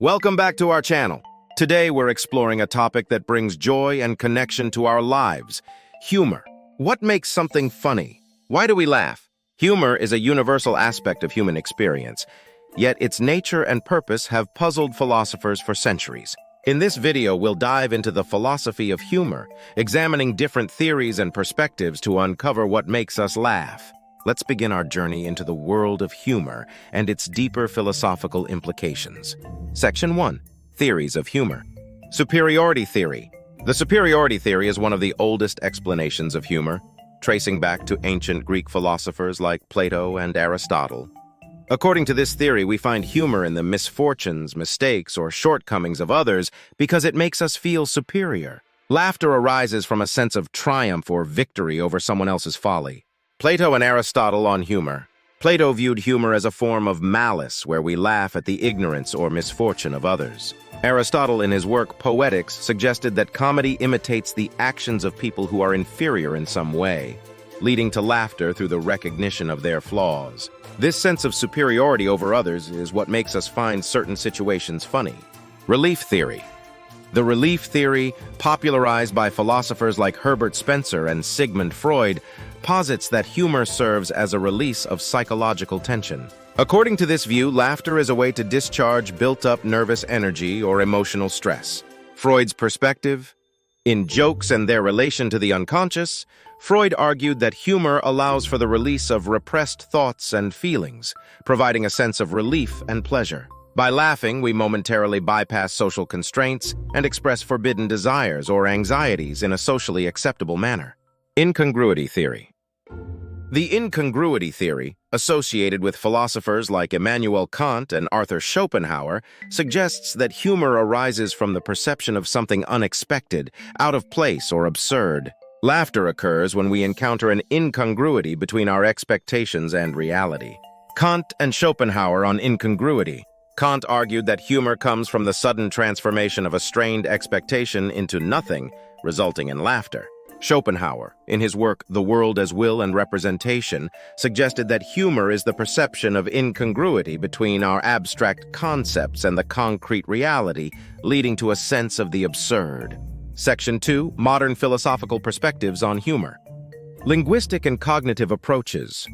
Welcome back to our channel. Today we're exploring a topic that brings joy and connection to our lives: humor. What makes something funny? Why do we laugh? Humor is a universal aspect of human experience, yet its nature and purpose have puzzled philosophers for centuries. In this video, we'll dive into the philosophy of humor, examining different theories and perspectives to uncover what makes us laugh. Let's begin our journey into the world of humor and its deeper philosophical implications. Section 1. Theories of humor. Superiority theory. The superiority theory is one of the oldest explanations of humor, tracing back to ancient Greek philosophers like Plato and Aristotle. According to this theory, we find humor in the misfortunes, mistakes, or shortcomings of others because it makes us feel superior. Laughter arises from a sense of triumph or victory over someone else's folly. Plato and Aristotle on humor. Plato viewed humor as a form of malice where we laugh at the ignorance or misfortune of others. Aristotle, in his work Poetics, suggested that comedy imitates the actions of people who are inferior in some way, leading to laughter through the recognition of their flaws. This sense of superiority over others is what makes us find certain situations funny. Relief theory. The relief theory, popularized by philosophers like Herbert Spencer and Sigmund Freud, posits that humor serves as a release of psychological tension. According to this view, laughter is a way to discharge built-up nervous energy or emotional stress. Freud's perspective: in jokes and their relation to the unconscious, Freud argued that humor allows for the release of repressed thoughts and feelings, providing a sense of relief and pleasure. By laughing, we momentarily bypass social constraints and express forbidden desires or anxieties in a socially acceptable manner. Incongruity theory. The incongruity theory, associated with philosophers like Immanuel Kant and Arthur Schopenhauer, suggests that humor arises from the perception of something unexpected, out of place, or absurd. Laughter occurs when we encounter an incongruity between our expectations and reality. Kant and Schopenhauer on incongruity. Kant argued that humor comes from the sudden transformation of a strained expectation into nothing, resulting in laughter. Schopenhauer, in his work The World as Will and Representation, suggested that humor is the perception of incongruity between our abstract concepts and the concrete reality, leading to a sense of the absurd. Section 2. Modern philosophical perspectives on humor. Linguistic and cognitive approaches.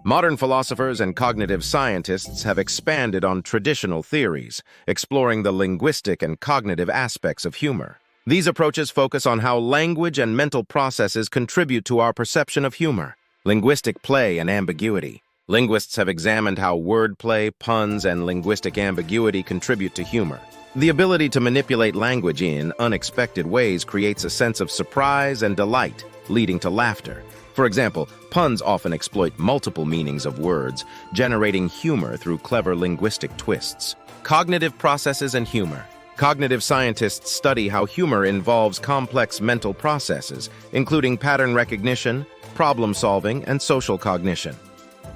Modern philosophers and cognitive scientists have expanded on traditional theories, exploring the linguistic and cognitive aspects of humor. These approaches focus on how language and mental processes contribute to our perception of humor. Linguistic play and ambiguity. Linguists have examined how wordplay, puns, and linguistic ambiguity contribute to humor. The ability to manipulate language in unexpected ways creates a sense of surprise and delight, leading to laughter. For example, puns often exploit multiple meanings of words, generating humor through clever linguistic twists. Cognitive processes and humor. Cognitive scientists study how humor involves complex mental processes, including pattern recognition, problem-solving, and social cognition.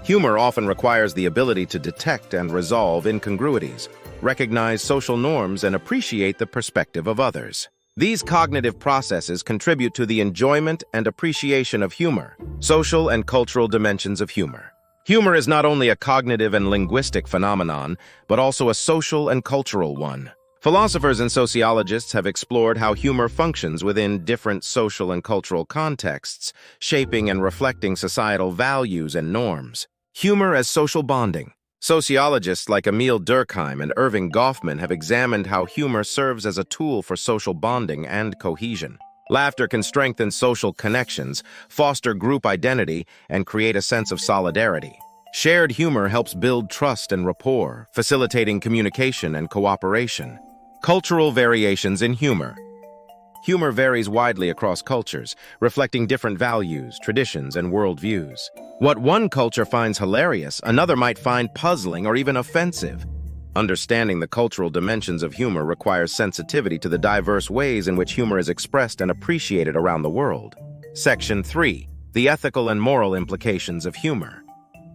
Humor often requires the ability to detect and resolve incongruities, recognize social norms, and appreciate the perspective of others. These cognitive processes contribute to the enjoyment and appreciation of humor. Social and cultural dimensions of humor. Humor is not only a cognitive and linguistic phenomenon, but also a social and cultural one. Philosophers and sociologists have explored how humor functions within different social and cultural contexts, shaping and reflecting societal values and norms. Humor as social bonding. Sociologists like Emile Durkheim and Erving Goffman have examined how humor serves as a tool for social bonding and cohesion. Laughter can strengthen social connections, foster group identity, and create a sense of solidarity. Shared humor helps build trust and rapport, facilitating communication and cooperation. Cultural variations in humor. Humor varies widely across cultures, reflecting different values, traditions, and worldviews. What one culture finds hilarious, another might find puzzling or even offensive. Understanding the cultural dimensions of humor requires sensitivity to the diverse ways in which humor is expressed and appreciated around the world. Section 3. The ethical and moral implications of humor.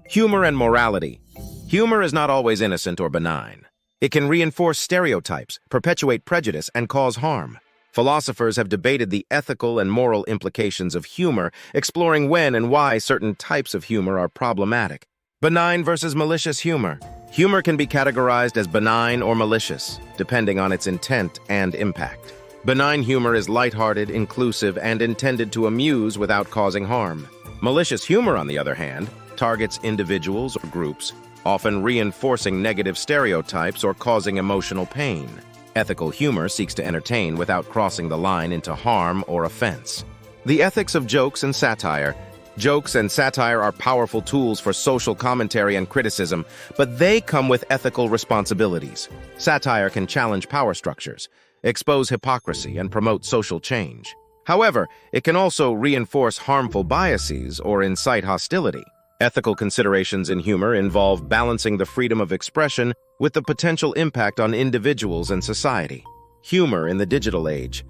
Humor and morality. Humor is not always innocent or benign. It can reinforce stereotypes, perpetuate prejudice, and cause harm. Philosophers have debated the ethical and moral implications of humor, exploring when and why certain types of humor are problematic. Benign versus malicious humor. Humor can be categorized as benign or malicious, depending on its intent and impact. Benign humor is lighthearted, inclusive, and intended to amuse without causing harm. Malicious humor, on the other hand, targets individuals or groups, often reinforcing negative stereotypes or causing emotional pain. Ethical humor seeks to entertain without crossing the line into harm or offense. The ethics of jokes and satire. Jokes and satire are powerful tools for social commentary and criticism, but they come with ethical responsibilities. Satire can challenge power structures, expose hypocrisy, and promote social change. However, it can also reinforce harmful biases or incite hostility. Ethical considerations in humor involve balancing the freedom of expression with the potential impact on individuals and society. Humor in the digital age.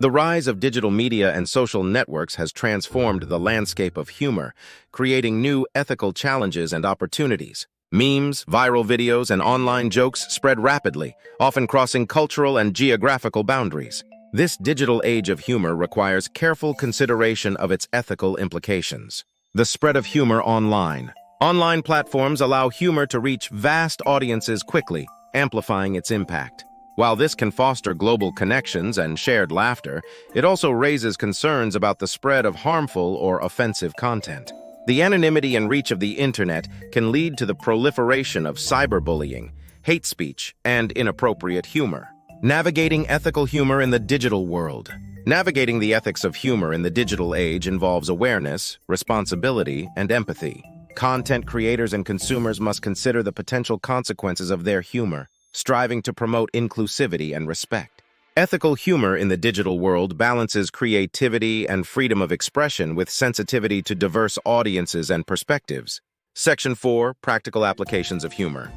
The rise of digital media and social networks has transformed the landscape of humor, creating new ethical challenges and opportunities. Memes, viral videos, and online jokes spread rapidly, often crossing cultural and geographical boundaries. This digital age of humor requires careful consideration of its ethical implications. The spread of humor online. Online platforms allow humor to reach vast audiences quickly, amplifying its impact. While this can foster global connections and shared laughter, it also raises concerns about the spread of harmful or offensive content. The anonymity and reach of the internet can lead to the proliferation of cyberbullying, hate speech, and inappropriate humor. Navigating ethical humor in the digital world. Navigating the ethics of humor in the digital age involves awareness, responsibility, and empathy. Content creators and consumers must consider the potential consequences of their humor, striving to promote inclusivity and respect. Ethical humor in the digital world balances creativity and freedom of expression with sensitivity to diverse audiences and perspectives. Section 4. Practical applications of humor.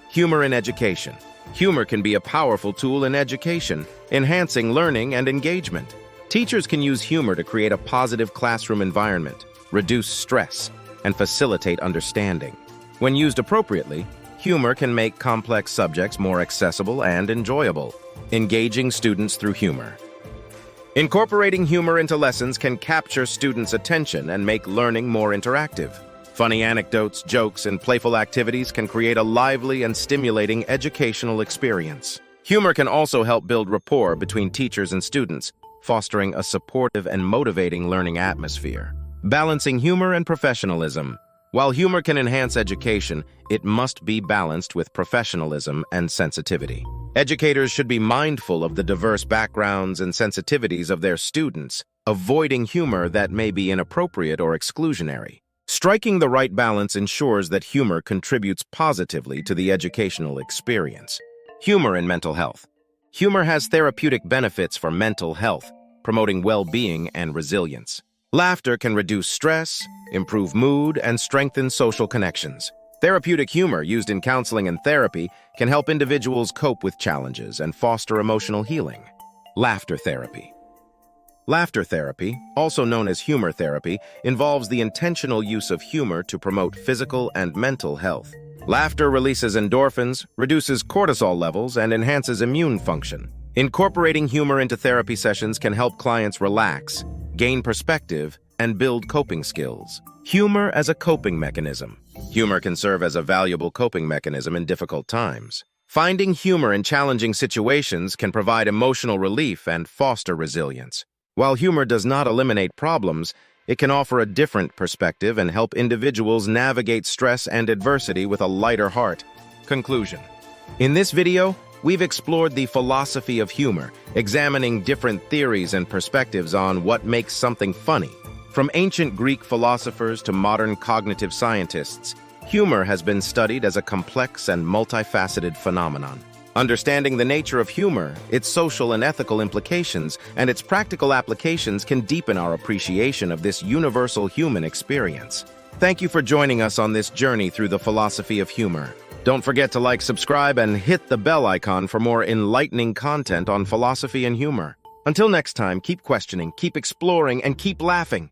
Humor in education. Humor can be a powerful tool in education, enhancing learning and engagement. Teachers can use humor to create a positive classroom environment, reduce stress, and facilitate understanding. When used appropriately, humor can make complex subjects more accessible and enjoyable, engaging students through humor. Incorporating humor into lessons can capture students' attention and make learning more interactive. Funny anecdotes, jokes, and playful activities can create a lively and stimulating educational experience. Humor can also help build rapport between teachers and students, fostering a supportive and motivating learning atmosphere. Balancing humor and professionalism. While humor can enhance education, it must be balanced with professionalism and sensitivity. Educators should be mindful of the diverse backgrounds and sensitivities of their students, avoiding humor that may be inappropriate or exclusionary. Striking the right balance ensures that humor contributes positively to the educational experience. Humor in mental health. Humor has therapeutic benefits for mental health, promoting well-being and resilience. Laughter can reduce stress, improve mood, and strengthen social connections. Therapeutic humor used in counseling and therapy can help individuals cope with challenges and foster emotional healing. Laughter therapy. Laughter therapy, also known as humor therapy, involves the intentional use of humor to promote physical and mental health. Laughter releases endorphins, reduces cortisol levels, and enhances immune function. Incorporating humor into therapy sessions can help clients relax, gain perspective, and build coping skills. Humor as a coping mechanism. Humor can serve as a valuable coping mechanism in difficult times. Finding humor in challenging situations can provide emotional relief and foster resilience. While humor does not eliminate problems, it can offer a different perspective and help individuals navigate stress and adversity with a lighter heart. Conclusion. In this video, we've explored the philosophy of humor, examining different theories and perspectives on what makes something funny. From ancient Greek philosophers to modern cognitive scientists, humor has been studied as a complex and multifaceted phenomenon. Understanding the nature of humor, its social and ethical implications, and its practical applications can deepen our appreciation of this universal human experience. Thank you for joining us on this journey through the philosophy of humor. Don't forget to like, subscribe, and hit the bell icon for more enlightening content on philosophy and humor. Until next time, keep questioning, keep exploring, and keep laughing.